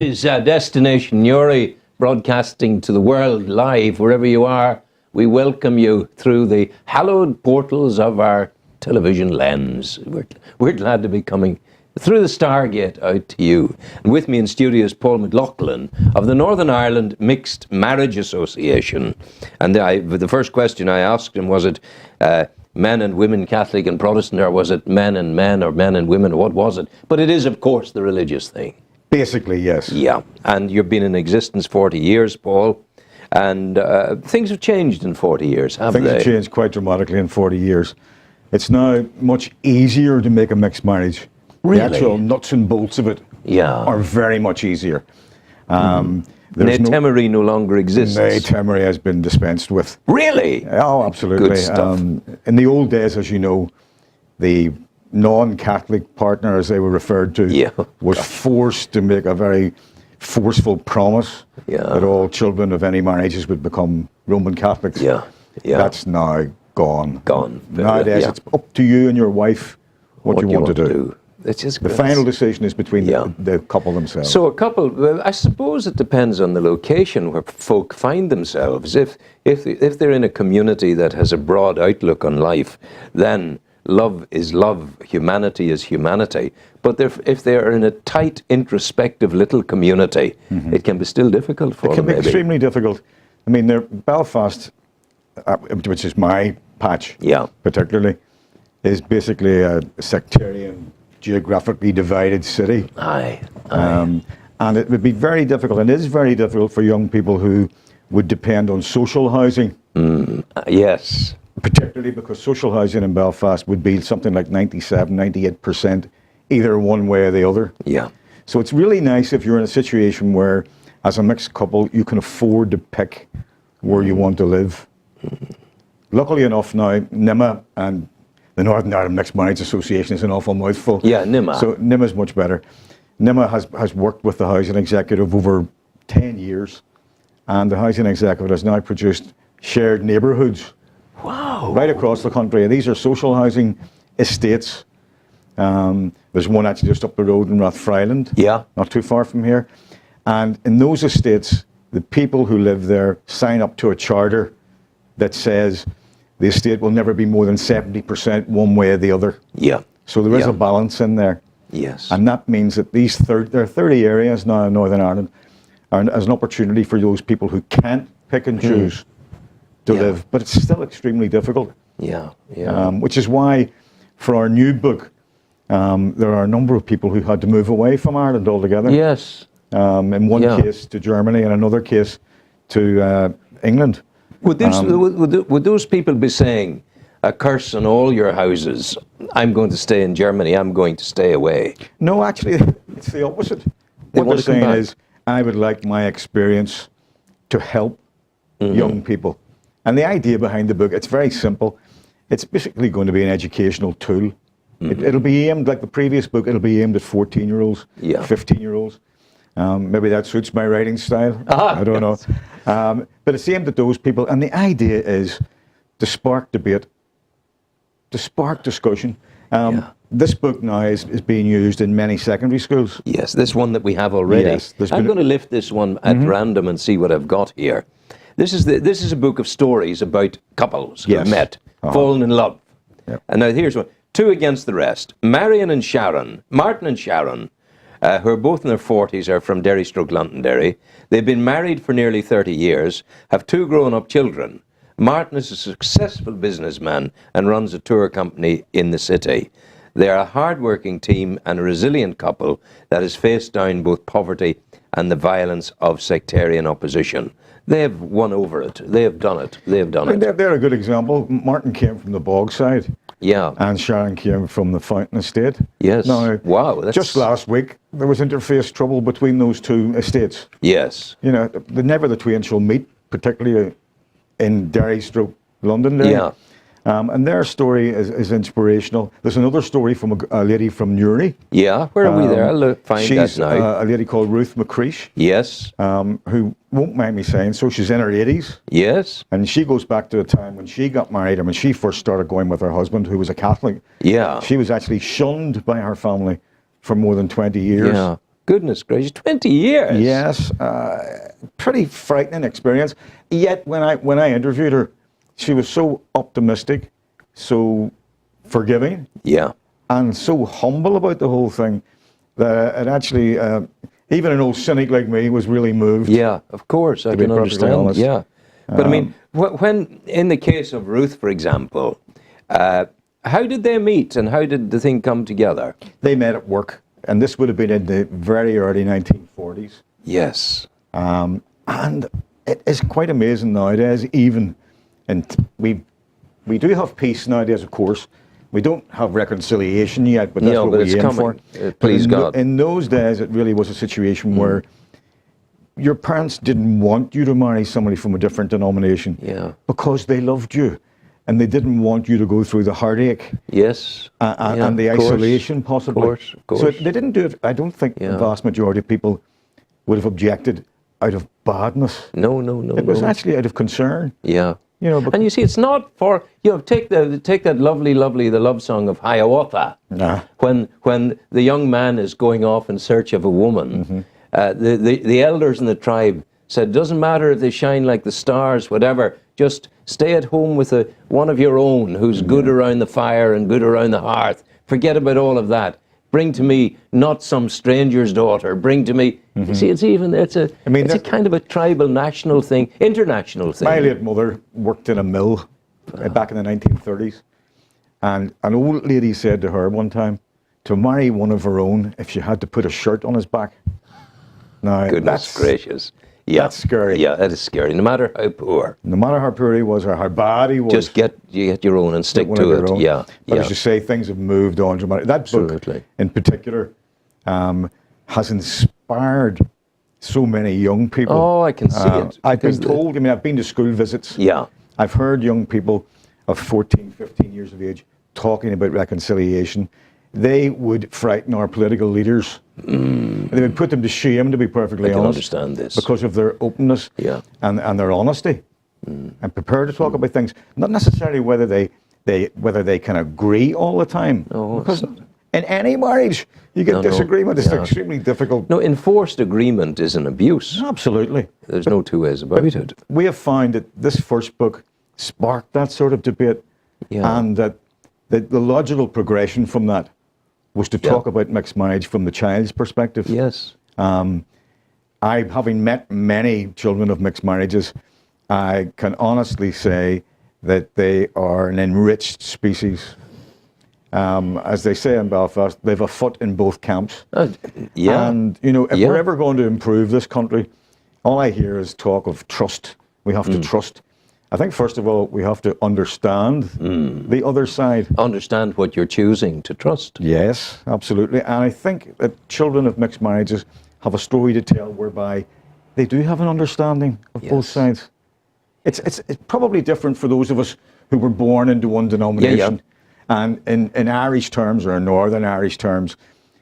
Is Destination Newry, broadcasting to the world live wherever you are. We welcome you through the hallowed portals of our television lens. We're glad to be coming through the Stargate out to you. And with me in studio is Paul McLoughlin of the Northern Ireland Mixed Marriage Association. And the first question I asked him, was it men and women, Catholic and Protestant, or was it men and men, or men and women, or what was it? But it is, of course, the religious thing. Basically, yes. Yeah, and you've been in existence 40 years, Paul, and things have changed in 40 years, haven't they? Things have changed quite dramatically in 40 years. It's now much easier to make a mixed marriage. Really? The actual nuts and bolts of it are very much easier. Temery no longer exists. Temery has been dispensed with. Really? Oh, absolutely. Good stuff. In the old days, as you know, the non-Catholic partner, as they were referred to, was forced to make a very forceful promise that all children of any marriages would become Roman Catholics. That's now gone. Nowadays, it's up to you and your wife what you want to do. It's just the final decision is between the couple themselves. So a couple, I suppose it depends on the location where folk find themselves. If they're in a community that has a broad outlook on life, then love is love, humanity is humanity. But if they're in a tight, introspective little community, it can be still difficult for them. It can be extremely difficult. I mean, Belfast, which is my patch particularly, is basically a sectarian, geographically divided city. And it would be very difficult, and it is very difficult for young people who would depend on social housing. Yes. Particularly because social housing in Belfast would be something like 97, 98%, either one way or the other. So it's really nice if you're in a situation where, as a mixed couple, you can afford to pick where you want to live. Luckily enough now, NIMA and the Northern Ireland Mixed Marriage Association is an awful mouthful. NIMA. So NIMA is much better. NIMA has worked with the Housing Executive over 10 years, and the Housing Executive has now produced shared neighbourhoods. Wow. Right across the country. And these are social housing estates. There's one actually just up the road in Rathfriland, not too far from here. And in those estates, the people who live there sign up to a charter that says the estate will never be more than 70% one way or the other. So there is a balance in there. And that means that there are 30 areas now in Northern Ireland as an opportunity for those people who can't pick and choose to live, but it's still extremely difficult. Which is why, for our new book, there are a number of people who had to move away from Ireland altogether. In one case to Germany, and another case to England. Would those people be saying, a curse on all your houses, I'm going to stay in Germany, I'm going to stay away? No, actually, it's the opposite. What they're saying is, I would like my experience to help young people. And the idea behind the book, it's very simple. It's basically going to be an educational tool. It'll be aimed, like the previous book, it'll be aimed at 14-year-olds, 15-year-olds. Maybe that suits my writing style. I don't know. But it's aimed at those people. And the idea is to spark debate, to spark discussion. This book now is being used in many secondary schools. This one that we have already. I'm going to lift this one at random and see what I've got here. This is a book of stories about couples who have met, fallen in love. And now here's one. Two against the rest. Martin and Sharon, who are both in their 40s, are from Derry/Londonderry. They've been married for nearly 30 years, have two grown-up children. Martin is a successful businessman and runs a tour company in the city. They are a hard-working team and a resilient couple that has faced down both poverty and the violence of sectarian opposition. They have won over it. They have done it. They're a good example. Martin came from the bog side. And Sharon came from the Fountain Estate. Now, wow. Just last week, there was interface trouble between those two estates. You know, never the twain shall meet, particularly in Derry/Londonderry. And their story is inspirational. There's another story from a lady from Newry. Where are we there? I'll find that now. She's a lady called Ruth McCreesh. Who won't mind me saying so. She's in her 80s. And she goes back to a time when she got married and when she first started going with her husband, who was a Catholic. She was actually shunned by her family for more than 20 years. Goodness gracious, 20 years. Yes, pretty frightening experience. Yet when I interviewed her, she was so optimistic, so forgiving, and so humble about the whole thing that it actually, even an old cynic like me was really moved. Yeah, of course, I can understand. Honest. Yeah, but I mean, when in the case of Ruth, for example, how did they meet and how did the thing come together? They met at work, and this would have been in the very early 1940s. Yes. And it is quite amazing nowadays, even, and we do have peace nowadays, of course. We don't have reconciliation yet, but that's what we aim for. Please God. In those days, it really was a situation where your parents didn't want you to marry somebody from a different denomination because they loved you. And they didn't want you to go through the heartache and the isolation, possibly. Of course. So they didn't do it. I don't think the vast majority of people would have objected out of badness. No. It was actually out of concern. Yeah. You know, and you see, it's not for, take that lovely, the love song of Hiawatha. When the young man is going off in search of a woman, the elders in the tribe said, doesn't matter if they shine like the stars, whatever, just stay at home with one of your own who's good around the fire and good around the hearth. Forget about all of that. Bring to me not some stranger's daughter. Bring to me. You see, it's a kind of a tribal, national thing, international thing. My late mother worked in a mill back in the 1930s, and an old lady said to her one time, to marry one of her own, if she had to put a shirt on his back. Now, Goodness gracious. Yeah. That's scary. Yeah, that is scary. No matter how poor. No matter how poor he was or how bad he was. Just get your own and stick to it. Yeah. But as you say, things have moved on dramatically. That book in particular has inspired so many young people. Oh, I can see it. I've been told, I've been to school visits. Yeah. I've heard young people of 14, 15 years of age talking about reconciliation. They would frighten our political leaders. They would put them to shame, to be perfectly honest. I can understand this. Because of their openness and their honesty. And prepared to talk about things, not necessarily whether they can agree all the time. No, because in any marriage, you get disagreement. It's extremely difficult. No, enforced agreement is an abuse. Absolutely. There's no two ways about it. We have found that this first book sparked that sort of debate, and that the logical progression from that was to talk about mixed marriage from the child's perspective. Yes. Having met many children of mixed marriages, I can honestly say that they are an enriched species. As they say in Belfast, they've a foot in both camps. And, if we're ever going to improve this country, all I hear is talk of trust. We have to trust. I think, first of all, we have to understand the other side. Understand what you're choosing to trust. Yes, absolutely. And I think that children of mixed marriages have a story to tell whereby they do have an understanding of both sides. It's probably different for those of us who were born into one denomination. And in Irish terms, or in Northern Irish terms,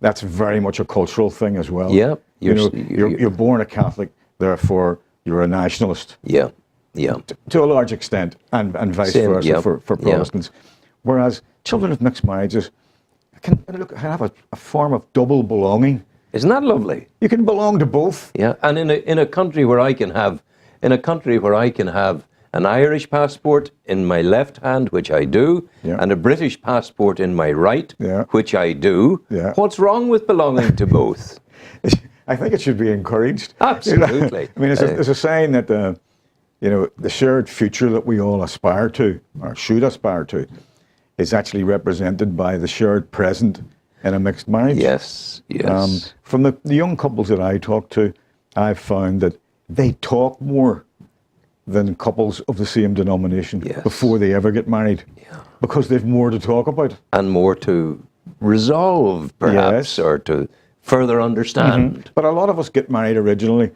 that's very much a cultural thing as well. Yeah. You're born a Catholic, therefore you're a nationalist. Yeah. To a large extent, and vice versa for Protestants. Whereas children of mixed marriages can have a form of double belonging. Isn't that lovely? You can belong to both. Yeah, and in a country where I can have an Irish passport in my left hand, which I do, and a British passport in my right, which I do. What's wrong with belonging to both? I think it should be encouraged. Absolutely. I mean, it's a sign that the shared future that we all aspire to, or should aspire to, is actually represented by the shared present in a mixed marriage. Yes. From the young couples that I talk to, I've found that they talk more than couples of the same denomination before they ever get married, because they've more to talk about. And more to resolve, perhaps, or to further understand. But a lot of us get married originally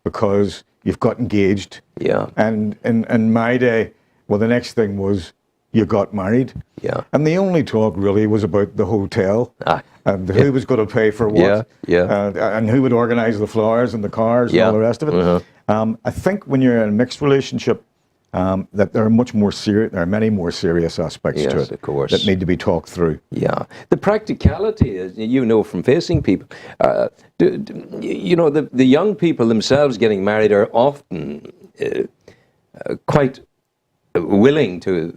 because you've got engaged. And in my day, well, the next thing was you got married. And the only talk really was about the hotel and who was going to pay for what. And who would organize the flowers and the cars and all the rest of it. I think when you're in a mixed relationship, that there are many more serious aspects to it, of course, that need to be talked through. Yeah, the practicality is, from facing people, the young people themselves getting married are often quite willing to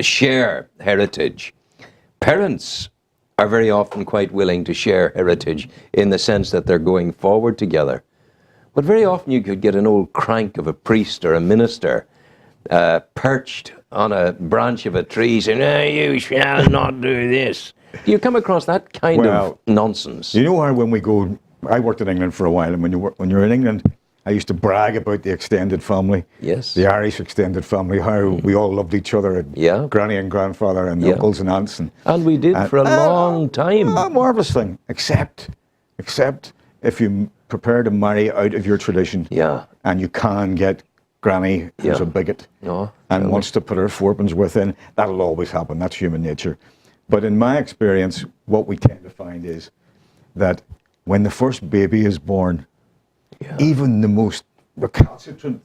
share heritage. Parents are very often quite willing to share heritage in the sense that they're going forward together. But very often you could get an old crank of a priest or a minister perched on a branch of a tree saying, you shall not do this. Do you come across that kind of nonsense? You know how when we go, I worked in England for a while, and when you're in England, I used to brag about the extended family. Yes. The Irish extended family, how we all loved each other, and granny and grandfather and uncles and aunts. And we did for a long time. A marvellous thing, except if you prepare to marry out of your tradition, and you can get granny who's a bigot and wants to put her fourpence worth in, that'll always happen. That's human nature. But in my experience, what we tend to find is that when the first baby is born, even the most recalcitrant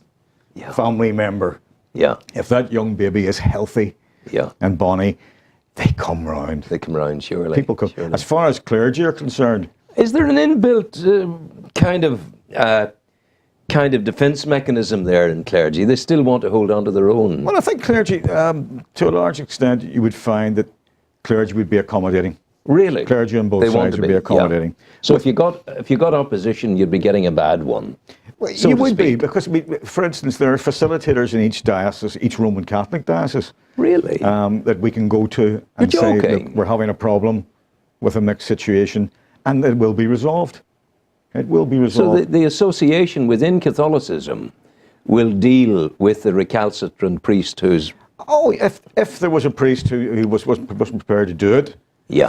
family member, if that young baby is healthy and bonny, they come round. They come round, surely. People come. Surely. As far as clergy are concerned, is there an inbuilt kind of defence mechanism there in clergy? They still want to hold on to their own. Well, I think clergy, to a large extent, you would find that clergy would be accommodating. Really? Clergy on both sides would be accommodating. So if you got opposition, you'd be getting a bad one. Well, you would be, because, for instance, there are facilitators in each diocese, each Roman Catholic diocese. Really? That we can go to and say, look, we're having a problem with a mixed situation, and it will be resolved. It will be resolved. So the association within Catholicism will deal with the recalcitrant priest who's... Oh, if there was a priest who wasn't prepared to do it,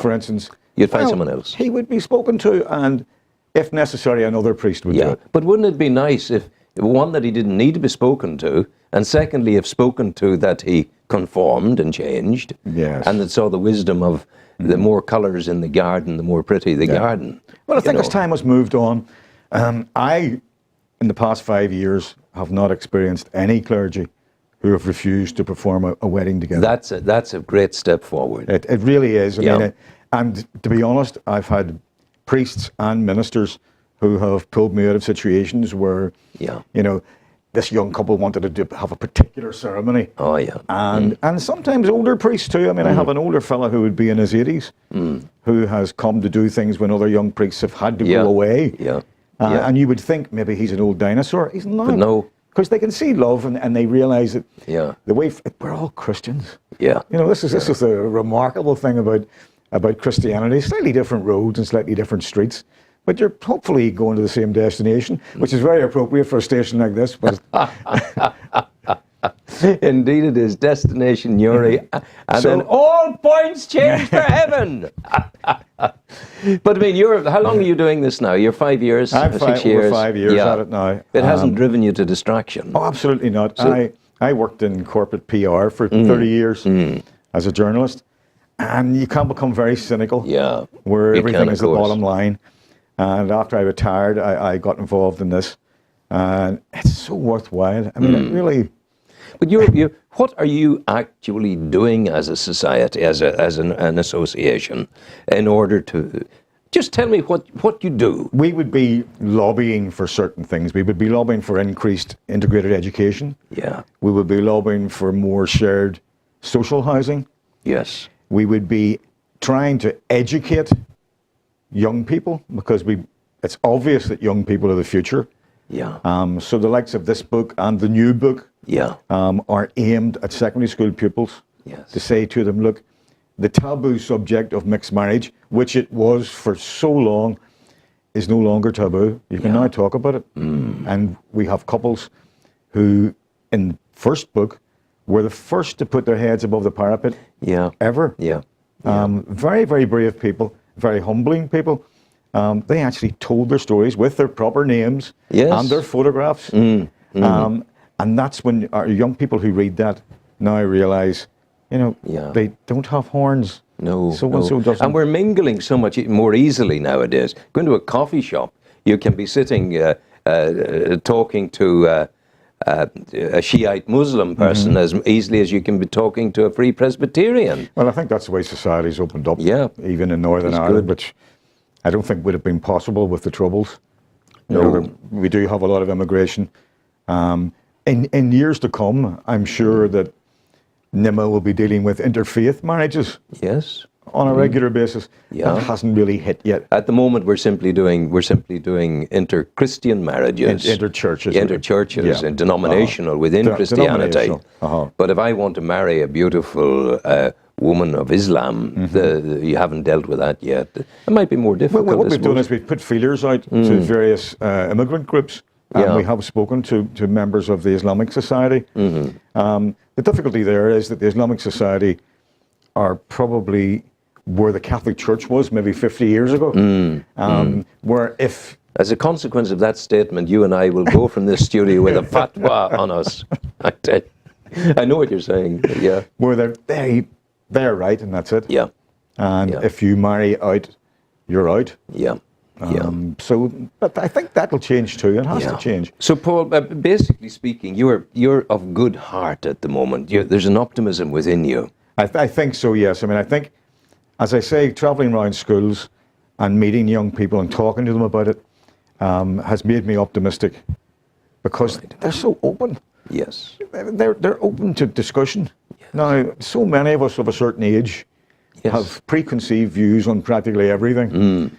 for instance... You'd find someone else. He would be spoken to, and if necessary, another priest would do it. But wouldn't it be nice if, one, that he didn't need to be spoken to, and secondly, if spoken to, that he conformed and changed, and that saw the wisdom of the more colours in the garden, the more pretty the garden. Well, I think as time has moved on, I, in the past 5 years, have not experienced any clergy who have refused to perform a wedding together. That's a great step forward. It really is. I mean, and to be honest, I've had priests and ministers who have pulled me out of situations where, this young couple wanted to have a particular ceremony. Oh, yeah. And sometimes older priests too. I mean, I have an older fella who would be in his 80s who has come to do things when other young priests have had to go away. And you would think maybe he's an old dinosaur. He's not. But no. Because they can see love and they realise that the way we're all Christians. This is a remarkable thing about Christianity. Slightly different roads and slightly different streets, but you're hopefully going to the same destination, which is very appropriate for a station like this. But indeed it is, destination Newry, and then all points change for heaven. But I mean, how long are you doing this now? You're 5 years, I'm 6 years? Over 5 years at it now. It hasn't driven you to distraction? Oh, absolutely not. So, I worked in corporate PR for 30 years as a journalist, and you can become very cynical where everything is the bottom line. And after I retired, I got involved in this, and it's so worthwhile. I mean, it really... But what are you actually doing as a society, as an association, in order to... Just tell me what you do. We would be lobbying for certain things. We would be lobbying for increased integrated education. We would be lobbying for more shared social housing. Yes. We would be trying to educate young people, because it's obvious that young people are the future. So the likes of this book and the new book are aimed at secondary school pupils to say to them, look, the taboo subject of mixed marriage, which it was for so long, is no longer taboo. You can now talk about it. And we have couples who, in the first book, were the first to put their heads above the parapet ever. Very, very brave people, very humbling people. They actually told their stories with their proper names and their photographs. And that's when our young people who read that now realise, they don't have horns. So-and-so doesn't. And we're mingling so much more easily nowadays. Going to a coffee shop, you can be sitting talking to a Shiite Muslim person as easily as you can be talking to a Free Presbyterian. Well, I think that's the way society's opened up, even in Northern It's Ireland, good. which I don't think would have been possible with the Troubles. No. You know, we do have a lot of immigration. In years to come, I'm sure that NIMA will be dealing with interfaith marriages. Yes. On a regular basis. Yeah. That hasn't really hit yet. At the moment, we're simply doing inter-Christian marriages, Inter-churches, and denominational within Christianity. But if I want to marry a beautiful woman of Islam, you haven't dealt with that yet. It might be more difficult. Well, what we've done is we've put feelers out to various immigrant groups, and we have spoken to members of the Islamic Society. The difficulty there is that the Islamic Society are probably where the Catholic Church was maybe 50 years ago, where if... As a consequence of that statement, you and I will go from this studio with a fatwa on us. I know what you're saying, yeah. Where they're right, and that's it. Yeah. And if you marry out, you're out. Yeah. So, but I think that'll change too. It has to change. So, Paul, basically speaking, you're of good heart at the moment. There's an optimism within you. I think so, yes. I mean, I think, as I say, traveling around schools and meeting young people and talking to them about it has made me optimistic, because they're so open. Yes. They're open to discussion. Yes. Now, so many of us of a certain age have preconceived views on practically everything.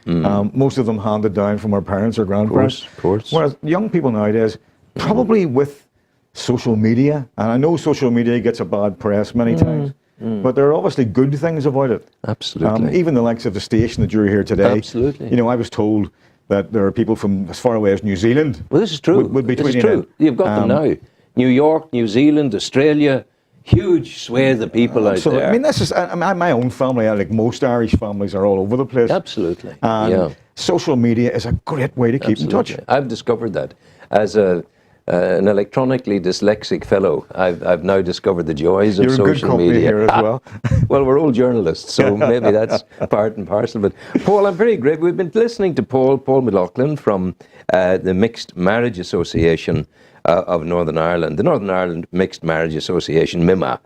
Most of them handed down from our parents or grandparents. Of course. Whereas young people nowadays, probably with social media, and I know social media gets a bad press many times, but there are obviously good things about it. Absolutely. Even the likes of the station that you're here today. Absolutely. You know, I was told that there are people from as far away as New Zealand. Well, this is true. This is true. You've got them now. New York, New Zealand, Australia, huge swathe of people out there. I mean, this is my own family, like most Irish families, are all over the place. Absolutely. And social media is a great way to keep in touch. I've discovered that as an electronically dyslexic fellow. I've now discovered the joys of social media. You're in good company here as well. Well, we're all journalists, so maybe that's part and parcel. But Paul, I'm very grateful. We've been listening to Paul McLoughlin from the Mixed Marriage Association of Northern Ireland, the Northern Ireland Mixed Marriage Association, MIMA.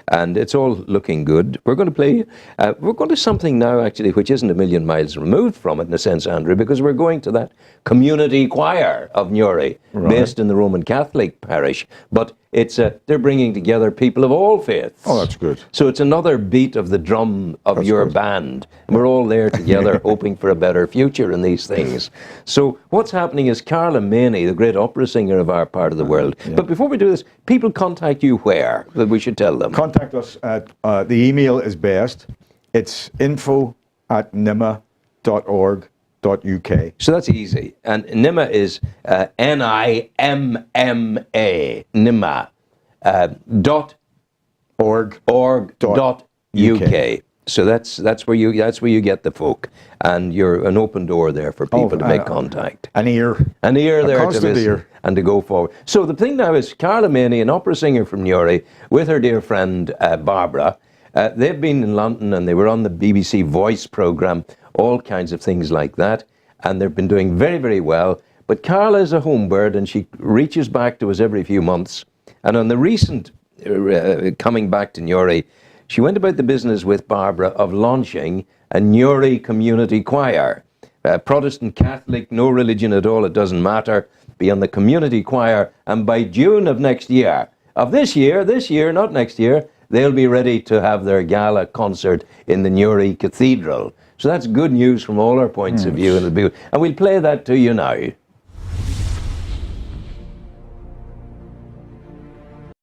And it's all looking good. We're going to something now, actually, which isn't a million miles removed from it, in a sense, Andrew, because we're going to that community choir of Newry, based in the Roman Catholic parish. But they're bringing together people of all faiths. Oh, that's good. So it's another beat of the drum of your band. And we're all there together, hoping for a better future in these things. So what's happening is Carla Maney, the great opera singer of our part of the world. But before we do this, people contact you where? That we should tell them. Contact us at, the email is best. It's info@nima.org.uk. So that's easy. And NIMA is NIMMA, NIMA, .org.uk. So that's where you get the folk, and you're an open door there for people to make contact. An ear there to listen ear. And to go forward. So the thing now is, Carla Maney, an opera singer from Newry, with her dear friend Barbara, they've been in London and they were on the BBC Voice programme, all kinds of things like that, and they've been doing very, very well. But Carla is a home bird, and she reaches back to us every few months. And on the recent coming back to Newry, she went about the business with Barbara of launching a Newry community choir. Protestant, Catholic, no religion at all, it doesn't matter. Be on the community choir, and by June of next year, this year, not next year, they'll be ready to have their gala concert in the Newry Cathedral. So that's good news from all our points of view, and we'll play that to you now.